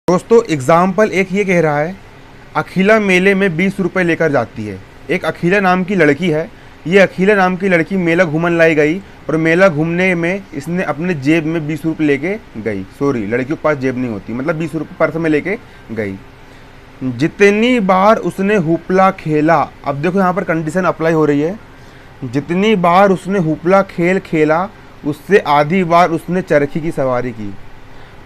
दोस्तों एग्जाम्पल एक ये कह रहा है, अखिला मेले में 20 रुपये लेकर जाती है। एक अखिला नाम की लड़की है। ये अखिला नाम की लड़की मेला घूमने लाई गई और मेला घूमने में इसने अपने जेब में 20 रुपये लेके गई। सॉरी, लड़कियों के पास जेब नहीं होती, मतलब 20 रुपये पर्स में लेके गई। जितनी बार उसने हुपला खेला, अब देखो यहाँ पर कंडीशन अप्लाई हो रही है, जितनी बार उसने हुपला खेल खेला उससे आधी बार उसने चरखी की सवारी की।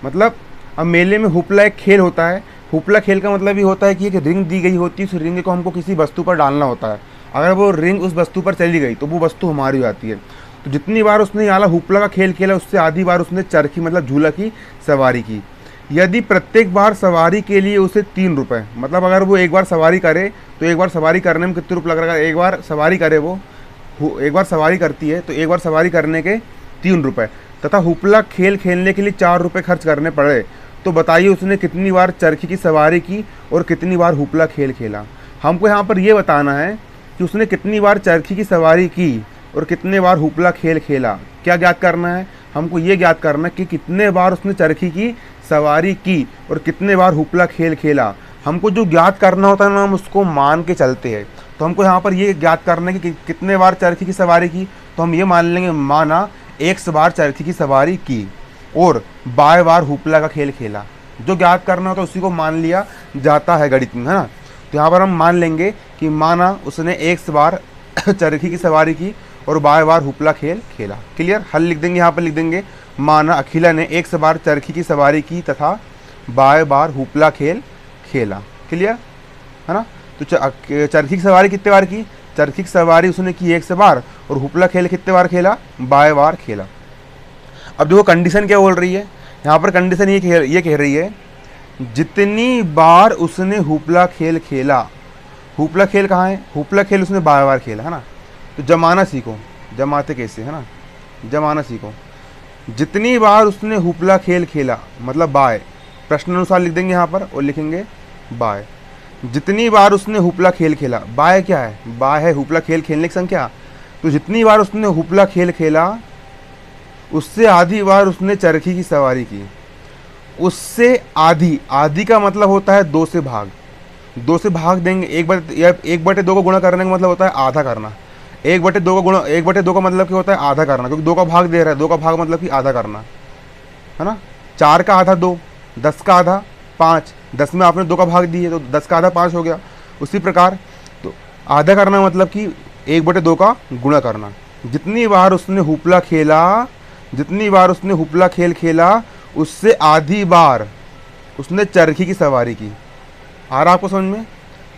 मतलब अब मेले में हुपला एक खेल होता है। हुपला खेल का मतलब ये होता है कि एक रिंग दी गई होती है, उस रिंग को हमको किसी वस्तु पर डालना होता है। अगर वो रिंग उस वस्तु पर चली गई तो वो वस्तु हमारी हो जाती है। तो जितनी बार उसने यहाँ हुपला का खेल खेला उससे आधी बार उसने चरखी मतलब झूला की सवारी की। यदि प्रत्येक बार सवारी के लिए उसे 3 रुपये, मतलब अगर वो एक बार सवारी करे तो एक बार सवारी करने में कितने रुपये लग रहा है। एक बार सवारी करे, वो एक बार सवारी करती है तो एक बार सवारी करने के 3 रुपये, तथा हुपला खेल खेलने के लिए 4 रुपये खर्च करने पड़े, तो बताइए उसने कितनी बार चरखी की सवारी की और कितनी बार हुपला खेल खेला। हमको यहाँ पर ये बताना है कि उसने कितनी बार चरखी की सवारी की और कितने बार हुपला खेल खेला। क्या ज्ञात करना है? हमको ये ज्ञात करना है कि कितने बार उसने चरखी की सवारी की और कितने बार हुपला खेल खेला। हमको जो ज्ञात करना होता है ना, हम उसको मान के चलते हैं। तो हमको यहाँ पर ये ज्ञात करना है कि कितने बार चरखी की सवारी की, तो हम ये मान लेंगे माना 100 बार चरखी की सवारी की और 12 बार हुपला का खेल खेला। जो ज्ञात करना होता है उसी को मान लिया जाता है गणित में, है ना। तो यहाँ पर हम मान लेंगे कि माना उसने 100 बार चरखी की सवारी की और 12 बार हुपला खेल खेला। क्लियर? हल लिख देंगे, यहाँ पर लिख देंगे माना अखिला ने 100 बार चरखी की सवारी की तथा 12 बार हुपला खेल खेला। क्लियर है ना। तो चरखी की सवारी कितने बार की? चरखी की सवारी उसने की 100 बार और हुपला खेल कितने बार खेला? 12 बार खेला। अब देखो कंडीशन क्या बोल रही है यहाँ पर। कंडीशन ये कह रही है जितनी बार उसने हुपला खेल खेला। हुपला खेल कहाँ है? हुपला खेल उसने 12 बार खेला, है ना। तो जमाना सीखो, जमाते कैसे, है ना। जमाना सीखो। जितनी बार उसने हुपला खेल खेला मतलब बाय, प्रश्न अनुसार लिख देंगे यहाँ पर और लिखेंगे बाय। जितनी बार उसने हुपला खेल खेला, बाय क्या है? बाय है हुपला खेल खेलने की संख्या। तो जितनी बार उसने हुपला खेल खेला उससे आधी बार उसने चरखी की सवारी की। उससे आधी, आधी का मतलब होता है 2 से भाग। 2 से भाग देंगे, 1/2 को गुणा करने का मतलब होता है आधा करना। 1/2 का गुणा, 1/2 का मतलब क्या होता है? आधा करना, क्योंकि 2 का भाग दे रहा है। 2 का भाग मतलब कि आधा करना, है ना। 4 का आधा 2, 10 का आधा 5, 10 में आपने 2 का भाग दिए तो 10 का आधा 5 हो गया। उसी प्रकार तो आधा करना मतलब कि 1/2 का गुणा करना। जितनी बार उसने हुपला खेला, जितनी बार उसने हुपला खेल खेला उससे आधी बार उसने चरखी की सवारी की। आ रहा आपको समझ में?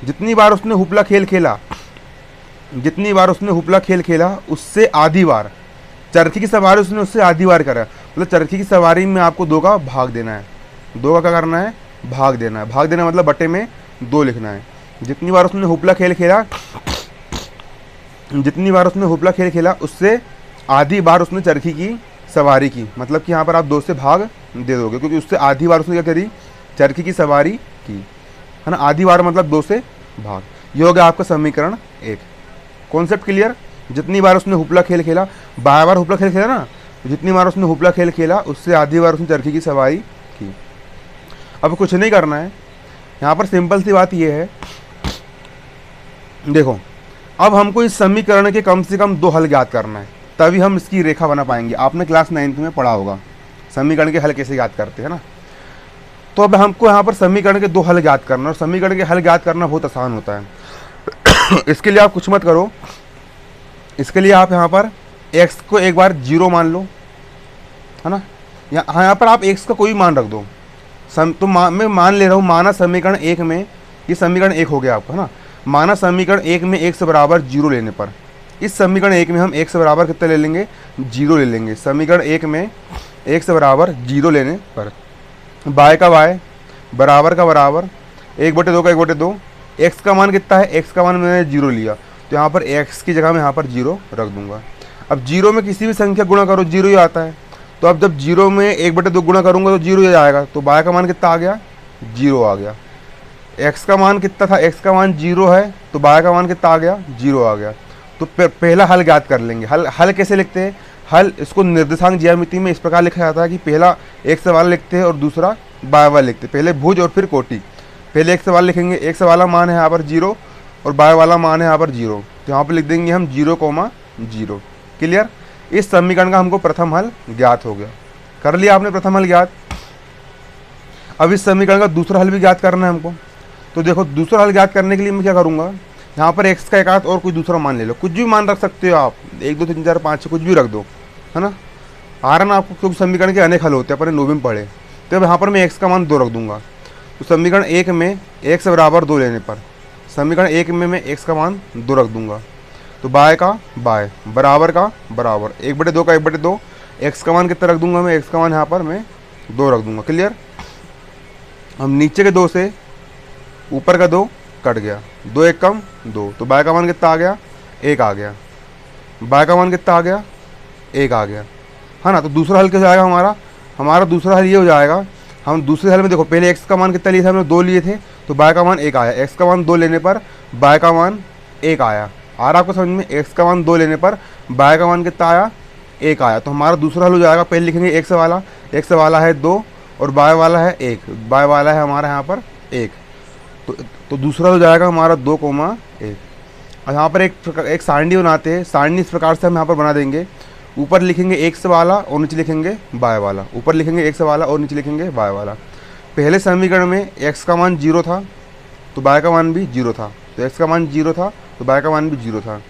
जितनी बार उसने हुपला खेल खेला, जितनी बार उसने हुपला खेल खेला उससे आधी बार चरखी की सवारी उसने उससे आधी बार करा। मतलब चरखी की सवारी में आपको 2 का भाग देना है। 2 का क्या करना है? भाग देना है। भाग देना मतलब बटे में 2 लिखना है। जितनी बार उसने हुपला खेल खेला, जितनी बार उसने हुपला खेल खेला उससे आधी बार उसने चरखी की सवारी की। मतलब कि यहाँ पर आप 2 से भाग दे दोगे, क्योंकि उससे आधी बार उसने क्या करी? चरखी की सवारी की, है ना। आधी बार मतलब 2 से भाग। ये हो गया आपका समीकरण 1। Concept clear? जितनी बार उसने हुपला खेल खेला, 12 बार हुपला खेल खेला ना, जितनी बार उसने हुपला खेल खेला उससे आधी बार उसने चरखी की सवारी की। अब कुछ नहीं करना है यहाँ पर, सिंपल सी बात ये है। देखो अब हमको इस समीकरण के कम से कम 2 हल ज्ञात करना है, तभी हम इसकी रेखा बना पाएंगे। आपने क्लास 9th में पढ़ा होगा समीकरण के हल कैसे ज्ञात करते हैं ना। तो अब हमको यहाँ पर समीकरण के 2 हल ज्ञात करना, और समीकरण के हल ज्ञात करना बहुत आसान होता है। इसके लिए आप कुछ मत करो, इसके लिए आप यहाँ पर x को एक बार 0 मान लो, है ना। यहाँ पर आप x का कोई मान रख दो। तो मैं मान ले रहा हूँ, माना समीकरण 1 में, ये समीकरण 1 हो गया आपका, है ना। माना समीकरण 1 में x बराबर 0 लेने पर, इस समीकरण 1 में हम x बराबर कितना ले लेंगे? 0 ले लेंगे। समीकरण 1 में x बराबर 0 लेने पर y का y बराबर का बराबर 1/2 का 1/2। x का मान कितना है? x का मान मैंने 0 लिया, तो यहाँ पर x की जगह मैं यहाँ पर 0 रख दूंगा। अब 0 में किसी भी संख्या गुणा करो 0 ही आता है। तो अब जब 0 में 1/2 गुणा करूँगा तो 0 ही आएगा। तो y का मान कितना आ गया? 0 आ गया। x का मान कितना था? x का मान 0 है, तो y का मान कितना आ गया? 0 आ गया। तो पहला हल ज्ञात कर लेंगे। हल कैसे लिखते हैं? हल इसको निर्देशांक ज्यामिति में इस प्रकार लिखा जाता है कि पहला x वाला लिखते हैं और दूसरा बाय वाला लिखते, पहले भुज और फिर कोटि। पहले एक्स वाला लिखेंगे, एक्स वाला मान है यहाँ पर 0 और बाय वाला मान है यहाँ पर 0, तो यहाँ पर लिख देंगे हम 0,0। क्लियर। इस समीकरण का हमको प्रथम हल ज्ञात हो गया। कर लिया आपने प्रथम हल ज्ञात। अब इस समीकरण का दूसरा हल भी ज्ञात करना है हमको। तो देखो दूसरा हल ज्ञात करने के लिए मैं क्या करूँगा, यहाँ पर x का एक आध और कोई दूसरा मान ले लो, कुछ भी मान रख सकते हो आप, 1 2 3 4 5 6 कुछ भी रख दो, है ना। आ रहा ना आपको, क्योंकि समीकरण के अनेक हल होते हैं, अपने नोवे में पढ़े। तो अब यहाँ पर मैं x का मान 2 रख दूंगा। तो समीकरण 1 में x बराबर 2 लेने पर, समीकरण 1 में मैं x का मान 2 रख दूंगा। तो बाय का बाय, बराबर का बराबर, 1/2 का 1/2, x का मान कितना रख दूंगा मैं, x का मान यहाँ पर मैं 2 रख दूंगा। क्लियर। हम नीचे के 2 से ऊपर का 2 कट गया, 2 1 कम 2, तो बाय का मान कितना आ गया, 1 आ गया। बाय का मान कितना आ गया, 1 आ गया, है ना। तो दूसरा हल क्या हो जाएगा हमारा दूसरा हल ये हो जाएगा, हम दूसरे हल में देखो पहले x का मान कितना लिया था हमने, 2 लिए थे, तो बाय का मान 1 आया। x का मान 2 लेने पर बाय का मान 1 आया। आ रहा आपको समझ में, x का मान 2 लेने पर बाय का मान कितना आया, 1 आया। तो हमारा दूसरा हल हो जाएगा, पहले लिखेंगे x वाला है 2 और बाय वाला है 1, बाय वाला है हमारा यहाँ पर 1, तो दूसरा हो जाएगा हमारा 2,1। और यहाँ पर एक सारणी बनाते हैं, सारणी इस प्रकार से हम यहाँ पर बना देंगे, ऊपर लिखेंगे x वाला और नीचे लिखेंगे बाय वाला, ऊपर लिखेंगे x वाला और नीचे लिखेंगे बाय वाला। पहले समीकरण में x का मान 0 था तो बाय का मान भी 0 था, तो x का मान 0 था तो बाय का मान भी 0 था।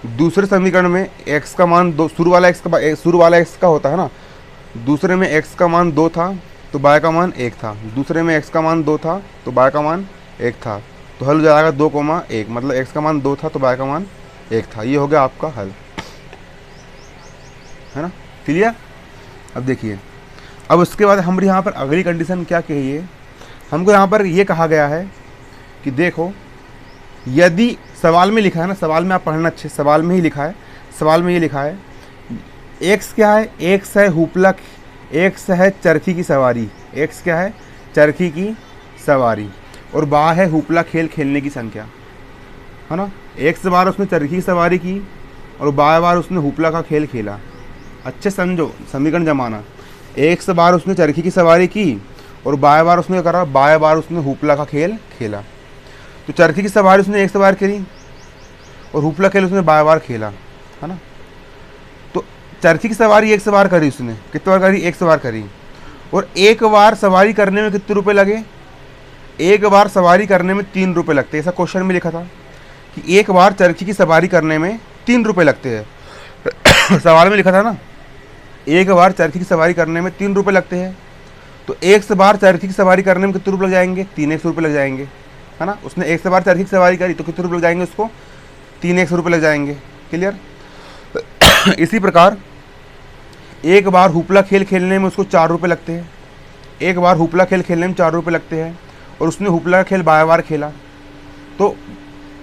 दूसरे समीकरण में x का मान 2, शुरू वाला x का होता है ना, दूसरे में x का मान 2 था तो बाय का मान 1 था, दूसरे में x का मान 2 था तो बाय का मान 1 था। तो हल हो जाएगा 2,1, मतलब x का मान 2 था तो बाय का मान 1 था। ये हो गया आपका हल, है ना। क्लियर। अब देखिए, अब उसके बाद हम यहाँ पर अगली कंडीशन क्या कही है, हमको यहाँ पर ये कहा गया है कि देखो यदि सवाल में लिखा है ना, सवाल में आप पढ़ना अच्छे, सवाल में ही लिखा है, सवाल में ये लिखा है x क्या है, x है हुपला, x है चरखी की सवारी, x क्या है, चरखी की सवारी, और बा है हुपला खेल खेलने की संख्या, है ना। x बार उसने चरखी की सवारी की और बाय बार उसने हुपला का खेल खेला। अच्छे समझो समीकरण जमाना, x बार उसने चरखी की सवारी की और बाय बार उसने करा, बाय बार उसने हुपला का खेल खेला। तो चरखी की सवारी उसने x बार करी और हुपला खेल उसने बाय बार खेला, है ना। तो चरखी की सवारी x बार करी उसने, कितने बार करी, x बार करी, और एक बार सवारी करने में कितने रुपए लगे, एक बार सवारी करने में 3 रुपये लगते हैं। ऐसा क्वेश्चन में लिखा था कि एक बार चरखी की सवारी करने में 3 रुपये लगते हैं। सवाल में लिखा था ना, एक बार चरखी की सवारी करने में 3 रुपये लगते हैं। तो एक बार चरखी की सवारी करने में कितने रुपये लग जाएंगे, 3x रुपये लग जाएंगे, है ना। उसने एक बार चरखी की सवारी करी तो कितने रुपये लग जाएंगे उसको, 3x रुपये लग जाएंगे। क्लियर। इसी प्रकार एक बार हुपला खेल खेलने में उसको 4 रुपये लगते हैं, एक बार हुपला खेल खेलने में 4 रुपये लगते हैं, और उसने हुपला खेल बाय बार खेला तो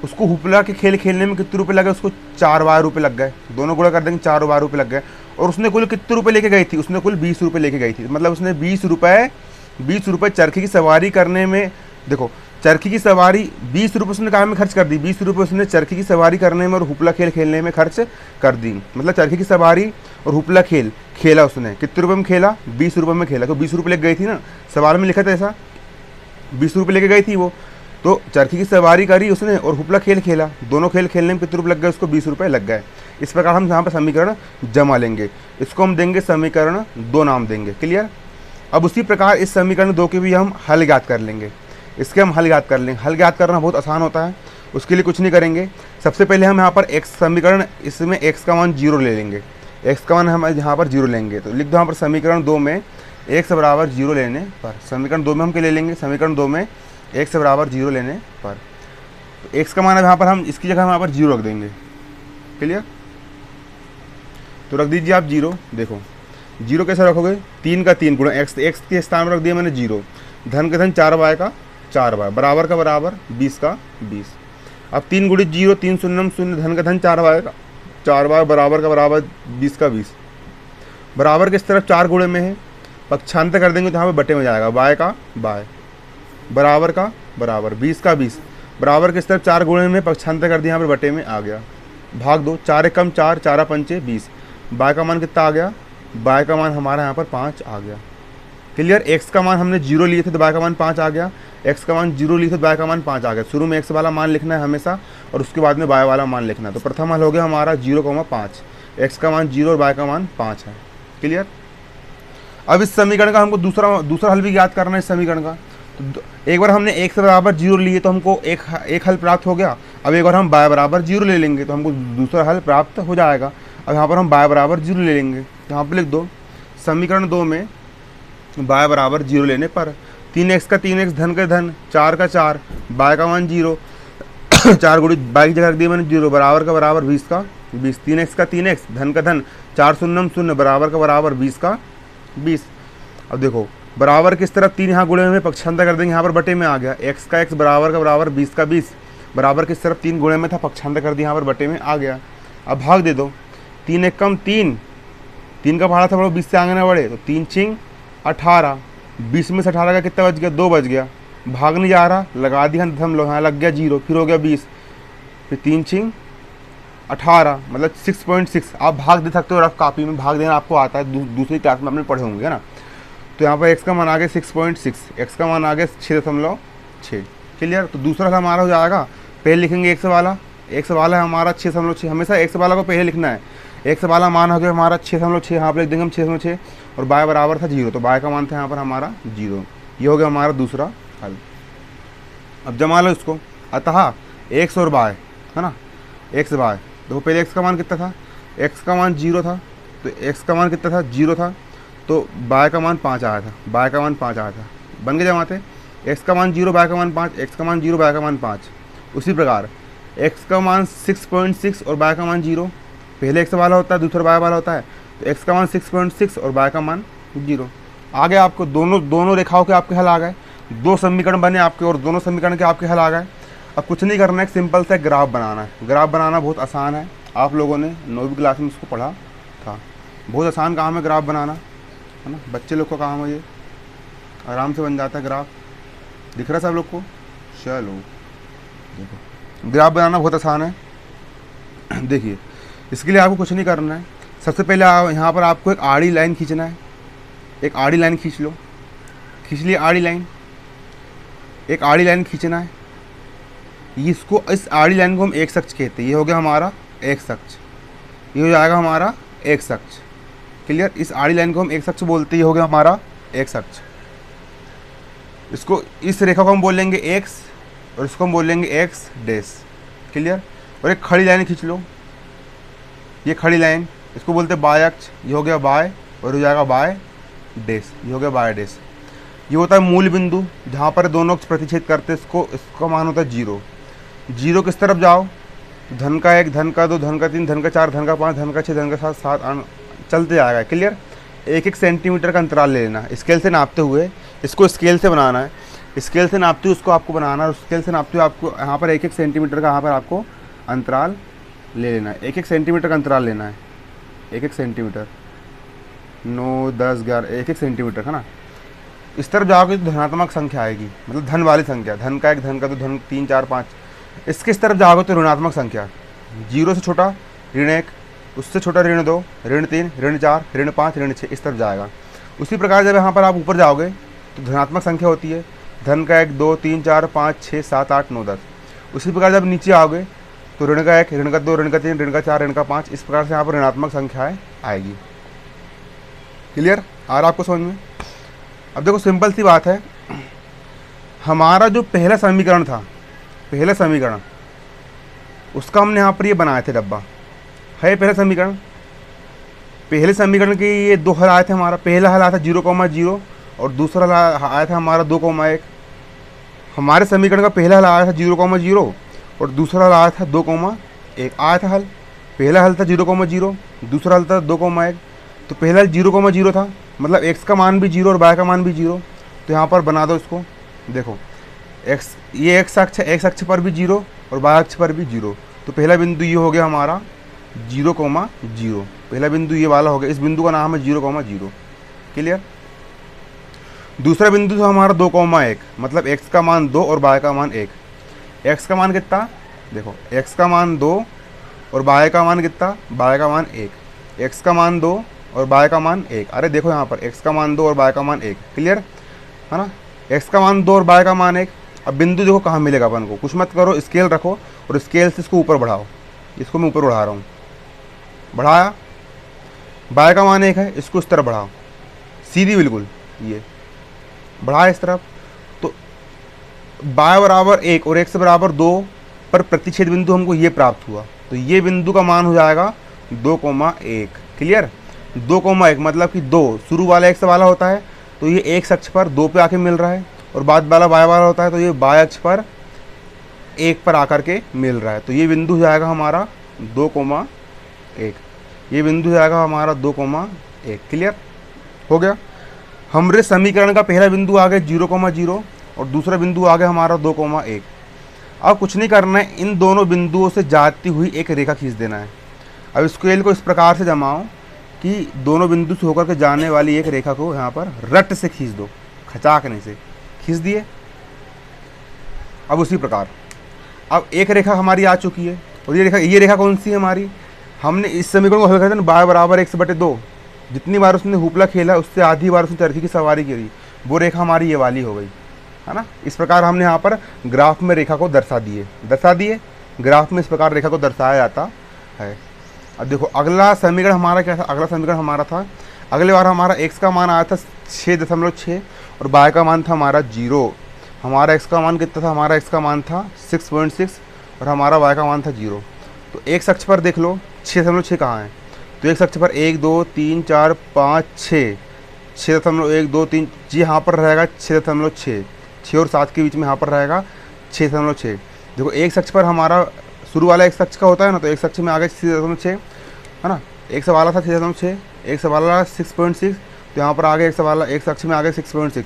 उसको हुपला के खेल खेलने में कितने रुपए लगे, उसको 4 बार रुपये लग गए, दोनों गुणा कर देंगे 4 बार रुपये लग गए। और उसने कुल कितने रुपए लेके गई थी, उसने कुल 20 रुपये लेके गई थी, मतलब उसने 20 रुपये चरखी की सवारी करने में, देखो चरखी की सवारी 20 रुपये उसने काम में खर्च कर दी, 20 रुपये उसने चरखी की सवारी करने में और हुपला खेल खेलने में खर्च कर दी। मतलब चरखी की सवारी और हुपला खेल खेला उसने कितने रुपये में खेला, 20 रुपये में खेला। तो 20 रुपये लेके गई थी ना, सवाल में लिखा था ऐसा, 20 रुपये लेके गई थी वो। तो चरखी की सवारी करी उसने और हुपला खेल खेला, दोनों खेल खेलने में कितने रुपये लग गए, उसको 20 रुपये लग गए। इस प्रकार हम यहाँ पर समीकरण जमा लेंगे, इसको हम देंगे समीकरण 2 नाम देंगे। क्लियर। अब उसी प्रकार इस समीकरण 2 के भी हम हल ज्ञात कर लेंगे, इसके हम हल ज्ञात कर लेंगे। हल ज्ञात करना बहुत आसान होता है, उसके लिए कुछ नहीं करेंगे। सबसे पहले हम यहाँ पर x समीकरण, इसमें x का मान 0 ले लेंगे, x का मान हम यहाँ पर 0 लेंगे। तो लिख दो यहाँ पर समीकरण 2 में x बराबर 0 लेने पर, समीकरण 2 में हम क्या ले लेंगे, समीकरण 2 में x बराबर 0 लेने पर, तो x का मान यहाँ पर हम इसकी जगह हम यहाँ पर 0 रख देंगे। क्लियर। तो रख दीजिए आप 0। देखो 0 कैसे रखोगे, 3 का 3 गुणा x के स्थान में रख दिया मैंने 0, धन का धन 4 बाय का 4 बाय, बराबर का बराबर 20 का 20। अब 3 गुणित 0, 3 शून्यम शून्य, धन का धन 4 बाय का 4 बाय, बराबर का बराबर 20 का 20। बराबर के इस तरफ 4 गुणे में है, पक्षांतर कर देंगे तो यहाँ पे बटे में जाएगा, बाय का बाय, बराबर का बराबर, 20 का 20। बराबर के इस तरफ 4 गुणे में, पक्षांतर कर दिया यहाँ पर बटे में आ गया, भाग दो, 4 एकम 4, 4 पंचे 20। बाय का मान कितना आ गया, बाय का मान हमारा यहाँ पर 5 आ गया। क्लियर। एक्स का मान हमने 0 लिए थे तो y का मान 5 आ गया, एक्स का मान 0 लिए थे तो y का मान 5 आ गया। शुरू में एक्स वाला मान लिखना है हमेशा और उसके बाद में y वाला मान लिखना है। तो प्रथम हल हो गया हमारा 0,5, एक्स का मान 0 और y का मान 5 है। क्लियर। अब इस समीकरण का हमको दूसरा हल भी याद करना है इस समीकरण का। तो एक बार हमने x बराबर 0 लिए तो हमको एक हल प्राप्त हो गया। अब एक बार हम y बराबर 0 ले लेंगे तो हमको दूसरा हल प्राप्त हो जाएगा। अब यहाँ पर हम y बराबर 0 ले लेंगे, यहाँ पर लिख दो समीकरण 2 में y बराबर 0 लेने पर 3x का 3x धन का धन 4 का 4 y का मान 0 4 गुड़ी y की जगह रख दिया मैंने 0 बराबर का बराबर 20 का 20 3x का 3x धन का धन 4 शून्य शून्य बराबर का बराबर 20 का 20। अब देखो बराबर किस तरफ 3 यहाँ गुणे में पक्षांतर कर देंगे, यहाँ पर बटे में आ गया x का x बराबर का बराबर 20 का 20 बराबर किस तरफ 3 गुणे में था पक्षांतर कर दिया, यहाँ पर बटे में आ गया। अब भाग दे दो 3 एक कम 3 का भाड़ा था बड़ो 20 से आगे ना बढ़े तो 3 छिंग 18 20 में से 18 का कितना बच गया 2 बच गया। भाग नहीं जा रहा लगा दिया दशमलव लोग यहाँ लग गया 0 फिर हो गया 20 फिर 3 छिंग 18 मतलब 6.6। आप भाग दे सकते हो रफ कॉपी में, भाग देना आपको आता है, दूसरी क्लास में आपने पढ़े होंगे ना। तो यहाँ पर एक्स का मान आ गया 6.6, एक्स का मान आ गया 6.6। क्लियर। तो दूसरा हमारा हो जाएगा, पहले लिखेंगे एक्स वाला है हमारा 6.6, हमेशा एक्स वाला को पहले लिखना है। एक्स वाला मान हो गया हमारा 6.6, यहाँ पर लिख देंगे हम 6.6 और y बराबर था 0 तो y का मान था यहाँ पर हमारा 0। ये हो गया हमारा दूसरा हल। अब जमा लो इसको, अतः x और y है ना, x y देखो पहले x का मान कितना था, x का मान 0 था तो x का मान कितना था 0 था तो y का मान 5 आया था, y का मान 5 आया था। बन गए जमाते, x का मान 0 y का मान 5, x का मान 0 y का मान 5। उसी प्रकार x का मान 6.6 और y का मान 0, पहले x वाला होता है दूसरा y वाला होता है तो x का मान 6.6 और y का मान 0। आ गया आपको दोनों रेखाओं के आपके हल आ गए, 2 समीकरण बने आपके और दोनों समीकरण के आपके हल आ गए। अब कुछ नहीं करना है, सिंपल सा ग्राफ बनाना है। ग्राफ बनाना बहुत आसान है, आप लोगों ने 9वीं क्लास में उसको पढ़ा था। बहुत आसान काम है ग्राफ बनाना, है ना, बच्चे लोग का काम है ये, आराम से बन जाता है ग्राफ। दिख रहा है सब लोग को? चलो देखो ग्राफ बनाना बहुत आसान है। देखिए इसके लिए आपको कुछ नहीं करना है, सबसे पहले यहाँ पर आपको एक आड़ी लाइन खींचना है। एक आड़ी लाइन खींच लो, खींच लिया आड़ी लाइन, एक आड़ी लाइन खींचना है। इसको इस आड़ी लाइन को हम एक्स अक्ष कहते हैं, ये हो गया हमारा एक्स अक्ष, ये हो जाएगा हमारा एक्स अक्ष। क्लियर। इस आड़ी लाइन को हम एक्स अक्ष बोलते हैं, ये हो गया हमारा एक्स अक्ष। इसको इस रेखा को हम बोलेंगे एक्स और इसको हम बोलेंगे एक्स डैश। क्लियर। और एक खड़ी लाइन खींच लो, ये खड़ी लाइन इसको बोलते हैं बाय अक्ष, ये हो गया बाय और हो जाएगा बाय डैश, ये हो गया बाय डैश। ये होता है मूल बिंदु जहाँ पर दोनों अक्ष प्रतिच्छेद करते हैं, इसका मान होता है 0। 0 किस तरफ जाओ, धन का 1 धन का 2 धन का 3 धन का 4 धन का 5 धन का 6 धन का 7 7 चलते जाएगा। क्लियर। 1 सेंटीमीटर का अंतराल ले लेना, स्केल से नापते हुए इसको स्केल से बनाना है, स्केल से नापते हुए उसको आपको बनाना है, स्केल से नापते हुए आपको यहाँ पर 1 सेंटीमीटर का यहाँ पर आपको अंतराल ले लेना है। 1 सेंटीमीटर का अंतराल लेना है, 1 सेंटीमीटर 9 10 11 1 सेंटीमीटर है ना। इस तरफ जाओगे तो धनात्मक संख्या आएगी, मतलब धन वाली संख्या, धन का 1 धन का 2 धन 3 4 5। इसके इस तरफ जाओगे तो ऋणात्मक संख्या, 0 से छोटा ऋण 1, उससे छोटा ऋण 2 ऋण 3 ऋण 4 ऋण 5 ऋण 6 इस तरफ जाएगा। उसी प्रकार जब यहाँ पर आप ऊपर जाओगे तो धनात्मक संख्या होती है, धन का 1 2 3 4 5 6 7 8 9 10। उसी प्रकार जब नीचे आओगे तो ऋण का 1 ऋण का 2 ऋण का 3 ऋण का 4 ऋण का 5 इस प्रकार से यहाँ पर ऋणात्मक संख्याएँ आएगी। क्लियर। आ रहा आपको समझ में? अब देखो सिंपल सी बात है, हमारा जो पहला समीकरण था, पहला समीकरण उसका हमने यहाँ पर ये बनाए थे डब्बा है। पहला समीकरण, पहले समीकरण के ये 2 हल आए थे। हमारा पहला हल आया था 0,0 और दूसरा हल आया था हमारा 2,1। हमारे समीकरण का पहला हल आया था 0,0 और दूसरा हल आया था 2,1 आया था हल। पहला हल था 0,0, दूसरा हल था 2,1। तो पहला 0,0 था, मतलब x का मान भी 0 और y का मान भी 0। तो यहाँ पर बना दो इसको, देखो x, ये x अक्ष है, x अक्ष पर भी 0 और y अक्ष पर भी 0। तो पहला बिंदु ये हो गया हमारा 0,0, पहला बिंदु ये वाला हो गया, इस बिंदु का नाम है 0,0। क्लियर। दूसरा बिंदु था हमारा 2,1, मतलब x का मान 2 और y का मान 1। x का मान कितना, देखो x का मान 2 और y का मान कितना, y का मान 1। x का मान 2 और y का मान 1। अरे देखो यहाँ पर x का मान 2 और y का मान 1, क्लियर है ना। x का मान 2 और y का मान 1। अब बिंदु देखो कहाँ मिलेगा अपन को, कुछ मत करो, स्केल रखो और स्केल से इसको ऊपर बढ़ाओ। इसको मैं ऊपर बढ़ा रहा हूँ, बढ़ाया, y का मान 1 है, इसको इस तरफ बढ़ाओ, सीधी बिल्कुल ये बढ़ाया इस तरफ। तो y बराबर 1 और x बराबर 2 पर प्रतिच्छेद बिंदु हमको ये प्राप्त हुआ। तो ये बिंदु का मान हो जाएगा 2,1, क्लियर। 2,1 मतलब कि 2 शुरू वाला x वाला होता है तो ये x अक्ष पर 2 पे आके मिल रहा है, और बाद वाला y वाला होता है तो ये y अक्ष पर 1 पर आकर के मिल रहा है। तो ये बिंदु हो जाएगा हमारा 2,1, ये बिंदु हो जाएगा हमारा 2,1, क्लियर हो गया। हमारे समीकरण का पहला बिंदु आ गया 0,0 और दूसरा बिंदु आ गया हमारा 2,1। अब कुछ नहीं करना है, इन दोनों बिंदुओं से जाती हुई एक रेखा खींच देना है। अब स्केल को इस प्रकार से जमाओ कि दोनों बिंदु से होकर के जाने वाली एक रेखा को यहाँ पर रट से खींच दो, खचाकने से खींच दिए। अब उसी प्रकार अब एक रेखा हमारी आ चुकी है, और ये रेखा कौन सी है हमारी, हमने इस समीकरण को हल करते हैं y बराबर x/2। जितनी बार उसने हुपला खेला उससे आधी बार उसने चरखी की सवारी करी, वो रेखा हमारी ये वाली हो गई, है ना। इस प्रकार हमने यहाँ पर ग्राफ में रेखा को दर्शा दिए। ग्राफ में इस प्रकार रेखा को दर्शाया जाता है। अब देखो अगला समीकरण हमारा क्या था, अगला समीकरण हमारा था, अगले बार हमारा x का मान आया था 6.6 और y का मान था हमारा 0। हमारा x का मान कितना था, हमारा x का मान था 6.6 और हमारा y का मान था 0। तो x अक्ष पर देख लो 6.6 कहाँ है, तो x अक्ष पर 1 2 3 4 5 6, 6.1 2 3 जी यहाँ पर रहेगा 6.6, 6 और 7 के बीच में यहाँ पर रहेगा 6.6। देखो x अक्ष पर हमारा शुरू वाला x अक्ष का होता है ना, तो x अक्ष में आ गया 6.6, है ना। x वाला था 6.6, x वाला 6.6, तो यहाँ पर आ गया x अक्ष में आ गया 6.6,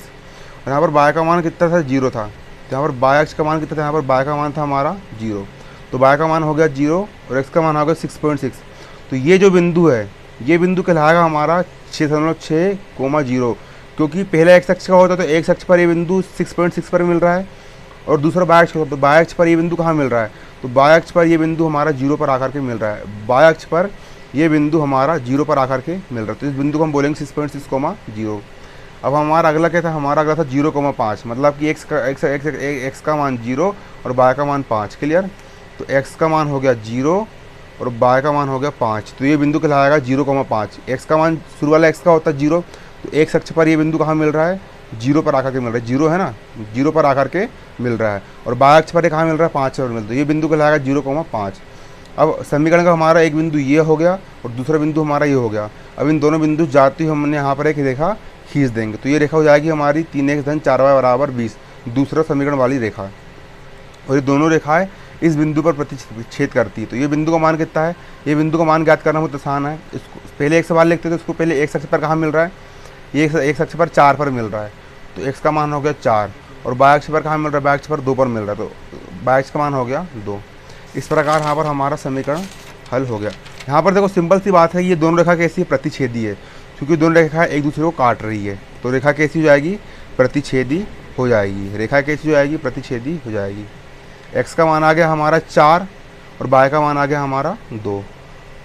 और यहाँ पर y का मान कितना था, 0 था। तो यहाँ पर y अक्ष का मान कितना था, यहाँ पर y का मान था हमारा 0, तो y का मान हो गया 0 और x का मान हो गया 6.6। तो ये जो बिंदु है, ये बिंदु कहलाएगा हमारा 6.6,0, क्योंकि पहला x अक्ष का होता है तो x अक्ष पर ये बिंदु 6.6 पर मिल रहा है, और दूसरा y अक्ष का होता है तो y अक्ष पर ये बिंदु कहाँ मिल रहा है, तो y अक्ष पर ये बिंदु हमारा 0 पर आकर के मिल रहा है। y अक्ष पर ये बिंदु हमारा 0 पर आकर के मिल रहा है, तो इस बिंदु को हम बोलेंगे 6.6,0। अब हमारा अगला क्या था, हमारा अगला था 0,5, मतलब कि x का मान 0 और y का मान 5, क्लियर। तो x का मान हो गया 0 और y का मान हो गया 5, तो ये बिंदु कहलाएगा 0,5। x का मान शुरू वाला x का होता है 0, तो x अक्ष पर ये बिंदु कहाँ मिल रहा है, 0 पर आकर के मिल रहा है, 0 है ना, 0 पर आकर के मिल रहा है, और y अक्ष पर ये कहाँ मिल रहा है, 5 पर मिल रहा है, तो ये बिंदु कहलाएगा 0,5। अब समीकरण का हमारा एक बिंदु ये हो गया और दूसरा बिंदु हमारा ये हो गया। अब इन दोनों बिंदु जाती हुई हमने यहाँ पर एक रेखा खींच देंगे, तो ये रेखा हो जाएगी हमारी 3x-4y बराबर 20, दूसरा समीकरण वाली रेखा। और ये दोनों रेखाएं इस बिंदु पर प्रतिच्छेद करती है। तो ये बिंदु का मान कितना है, ये बिंदु का मान ज्ञात करना बहुत आसान है। इसको पहले एक सवाल लिखते थे, इसको पहले x अक्ष पर कहाँ मिल रहा है, ये x अक्ष पर 4 पर मिल रहा है, तो x का मान हो गया 4, और y अक्ष पर कहाँ मिल रहा है, y अक्ष पर 2 पर मिल रहा है, तो y अक्ष का मान हो गया 2। इस प्रकार यहाँ पर हमारा समीकरण हल हो गया। यहाँ पर देखो सिंपल सी बात है, ये दोनों रेखा कैसी है, प्रतिच्छेदी है, क्योंकि दोनों रेखा एक दूसरे को काट रही है, तो रेखा कैसी हो जाएगी, प्रतिच्छेदी हो जाएगी। रेखा कैसी हो जाएगी, प्रतिच्छेदी हो जाएगी। x का मान आ गया हमारा 4 और y का मान आ गया हमारा 2,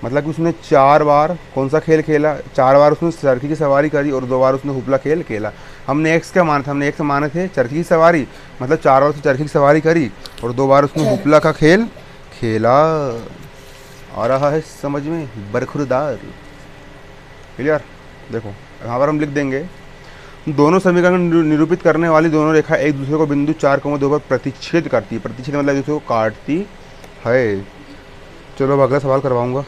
मतलब कि उसने 4 बार कौन सा खेल खेला, 4 बार उसने चरखी की सवारी करी और 2 बार उसने हुपला खेल खेला। हमने x क्या माना था, हमने x माने थे चरखी की सवारी, मतलब 4 बार उसने चरखी की सवारी करी और 2 बार उसने हुपला का खेल खेला। आ रहा है समझ में, बरखुरदार, क्लियर। देखो यहाँ पर हम लिख देंगे, दोनों समीकरण निरूपित करने वाली दोनों रेखा एक दूसरे को बिंदु 4,2 पर प्रतिच्छेद करती है। प्रतिच्छेद मतलब एक दूसरे को काटती है। चलो अब अगला सवाल करवाऊंगा।